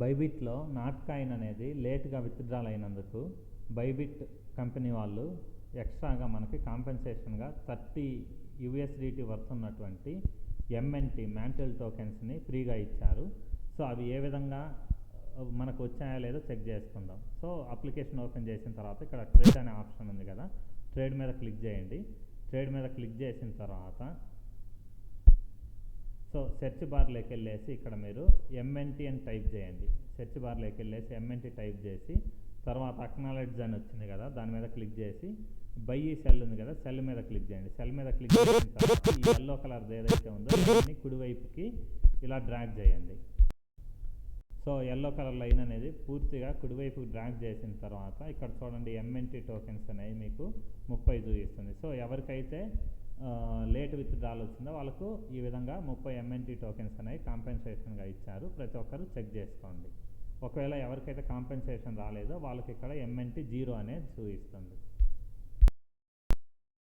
బైబిట్లో not coin అనేది లేట్గా withdrawal అయినందుకు బైబిట్ కంపెనీ వాళ్ళు ఎక్స్ట్రాగా మనకి కాంపెన్సేషన్గా 30 యూఎస్డిటీ వర్త్ ఉన్నటువంటి ఎంఎన్టీ మ్యాంటిల్ టోకెన్స్ని ఫ్రీగా ఇచ్చారు. సో అవి ఏ విధంగా మనకు వచ్చాయో లేదో చెక్ చేసుకుందాం. సో అప్లికేషన్ ఓపెన్ చేసిన తర్వాత ఇక్కడ ట్రేడ్ అనే ఆప్షన్ ఉంది కదా, ట్రేడ్ మీద క్లిక్ చేయండి. ట్రేడ్ మీద క్లిక్ చేసిన తర్వాత సో సెర్చ్ బార్లోకి వెళ్ళేసి ఇక్కడ మీరు ఎంఎన్టీ అని టైప్ చేయండి. సెర్చ్ బార్లోకి వెళ్ళేసి ఎంఎన్టీ టైప్ చేసి తర్వాత అక్నాలెడ్జ్ అని వచ్చింది కదా, దాని మీద క్లిక్ చేసి బై ఈ సెల్ ఉంది కదా, సెల్ మీద క్లిక్ చేయండి. సెల్ మీద క్లిక్ చేసిన తర్వాత ఈ ఎల్లో కలర్ ఏదైతే ఉందో దాన్ని కుడివైపుకి ఇలా డ్రాగ్ చేయండి. సో ఎల్లో కలర్ లైన్ అనేది పూర్తిగా కుడివైపుకి డ్రాగ్ చేసిన తర్వాత ఇక్కడ చూడండి ఎంఎన్టీ టోకెన్స్ అనేవి మీకు 30 చూపిస్తుంది. సో ఎవరికైతే లేట్ విత్డ్రాల్ వచ్చిందో వాళ్ళకు ఈ విధంగా 30 ఎంఎన్టీ టోకెన్స్ అనేవి కాంపెన్సేషన్గా ఇచ్చారు. ప్రతి ఒక్కరు చెక్ చేసుకోండి. ఒకవేళ ఎవరికైతే కాంపెన్సేషన్ రాలేదో వాళ్ళకి ఇక్కడ ఎంఎన్టీ 0 అనేది చూపిస్తుంది.